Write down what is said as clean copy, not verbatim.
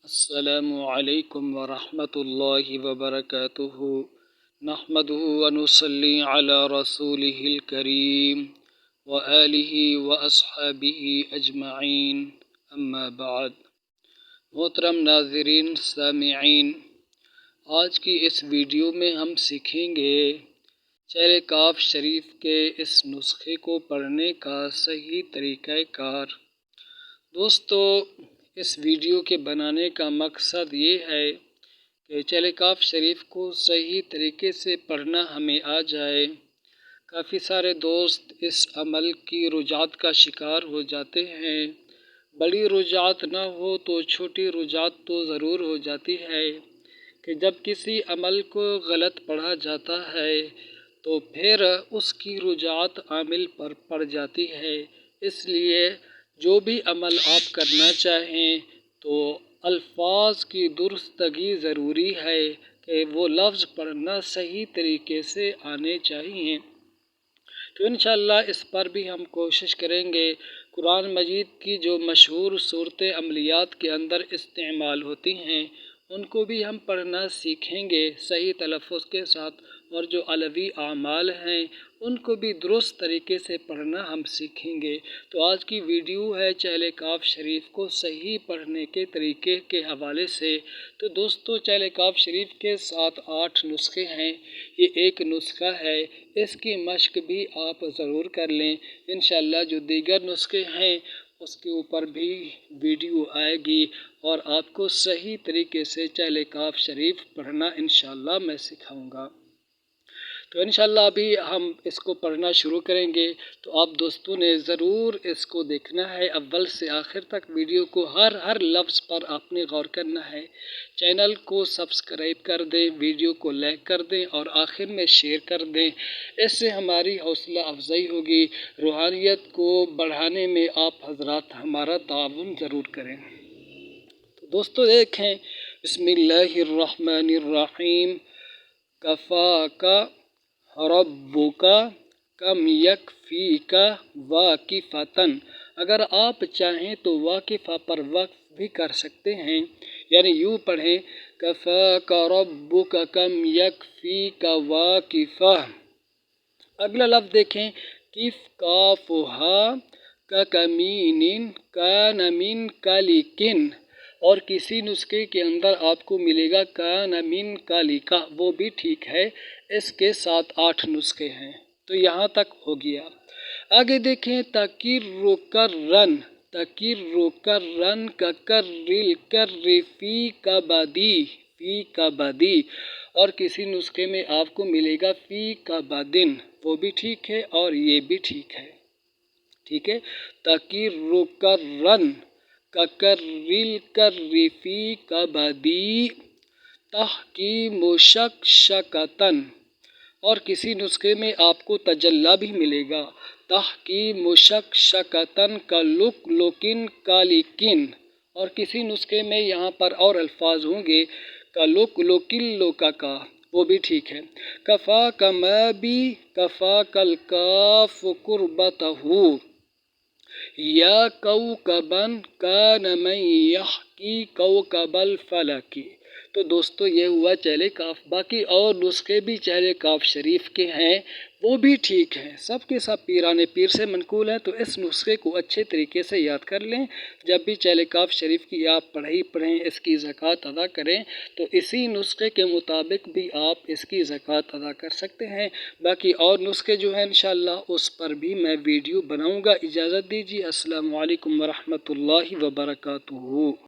السلام علیکم ورحمۃ اللہ وبرکاتہ نحمدہ ونصلی علی رسولہ الکریم وآلہ واصحابہ اجمعین اما بعد۔ محترم ناظرین سامعین، آج کی اس ویڈیو میں ہم سیکھیں گے چہرہ کاف شریف کے اس نسخے کو پڑھنے کا صحیح طریقہ کار۔ دوستو، اس ویڈیو کے بنانے کا مقصد یہ ہے کہ چہرہ کاف شریف کو صحیح طریقے سے پڑھنا ہمیں آ جائے۔ کافی سارے دوست اس عمل کی رجعت کا شکار ہو جاتے ہیں۔ بڑی رجعت نہ ہو تو چھوٹی رجعت تو ضرور ہو جاتی ہے کہ جب کسی عمل کو غلط پڑھا جاتا ہے تو پھر اس کی رجعت عامل پر پڑ جاتی ہے۔ اس لیے جو بھی عمل آپ کرنا چاہیں تو الفاظ کی درستگی ضروری ہے کہ وہ لفظ پڑھنا صحیح طریقے سے آنے چاہیے۔ تو انشاءاللہ اس پر بھی ہم کوشش کریں گے۔ قرآن مجید کی جو مشہور صورتیں عملیات کے اندر استعمال ہوتی ہیں ان کو بھی ہم پڑھنا سیکھیں گے صحیح تلفظ کے ساتھ، اور جو علوی اعمال ہیں ان کو بھی درست طریقے سے پڑھنا ہم سیکھیں گے۔ تو آج کی ویڈیو ہے چہرہ کاف شریف کو صحیح پڑھنے کے طریقے کے حوالے سے۔ تو دوستو، چہرہ کاف شریف کے 7-8 نسخے ہیں، یہ ایک نسخہ ہے، اس کی مشق بھی آپ ضرور کر لیں۔ انشاءاللہ جو دیگر نسخے ہیں اس کے اوپر بھی ویڈیو آئے گی اور آپ کو صحیح طریقے سے چہرہ کاف شریف پڑھنا انشاءاللہ میں سکھاؤں گا۔ تو انشاءاللہ ابھی ہم اس کو پڑھنا شروع کریں گے، تو آپ دوستوں نے ضرور اس کو دیکھنا ہے اول سے آخر تک۔ ویڈیو کو ہر لفظ پر آپ نے غور کرنا ہے۔ چینل کو سبسکرائب کر دیں، ویڈیو کو لائک کر دیں اور آخر میں شیئر کر دیں۔ اس سے ہماری حوصلہ افزائی ہوگی۔ روحانیت کو بڑھانے میں آپ حضرات ہمارا تعاون ضرور کریں۔ تو دوستو دیکھیں، بسم اللہ الرحمن الرحیم۔ کفاک ربک کم یکفیک واقفتاً۔ اگر آپ چاہیں تو واقفہ پر وقف بھی کر سکتے ہیں، یعنی یوں پڑھیں، کفاک ربک کم یکفیک واقفہ۔ اگلا لفظ دیکھیں، کف کاف ہا کمین کان من کلکن، اور کسی نسخے کے اندر آپ کو ملے گا کان من کلکا، وہ بھی ٹھیک ہے۔ اس کے 7-8 نسخے ہیں، تو یہاں تک ہو گیا۔ آگے دیکھیں، تکررن ککرل کر فی کبدی، اور کسی نسخے میں آپ کو ملے گا فی کبدن، وہ بھی ٹھیک ہے اور یہ بھی ٹھیک ہے۔ ٹھیک ہے، تکررن ککرل کر فی کبدی تحکیم شکشکتن، اور کسی نسخے میں آپ کو تجلی بھی ملے گا، تحکیم شکشکتن کلک لکن کالکن، اور کسی نسخے میں یہاں پر اور الفاظ ہوں گے کلک لکن لککا، وہ بھی ٹھیک ہے۔ کفاک ما بی کفاک الکاف قربتہ یا کوکبا کان من یحکی کوکب الفلک۔ تو دوستو یہ ہوا چہرہ کاف۔ باقی اور نسخے بھی چہرہ کاف شریف کے ہیں، وہ بھی ٹھیک ہیں، سب کے سب پیران پیر سے منقول ہیں۔ تو اس نسخے کو اچھے طریقے سے یاد کر لیں۔ جب بھی چہرہ کاف شریف کی آپ پڑھیں، اس کی زکوٰۃ ادا کریں تو اسی نسخے کے مطابق بھی آپ اس کی زکوٰۃ ادا کر سکتے ہیں۔ باقی اور نسخے جو ہیں انشاءاللہ اس پر بھی میں ویڈیو بناؤں گا۔ اجازت دیجیے، السلام علیکم ورحمۃ اللہ وبرکاتہ۔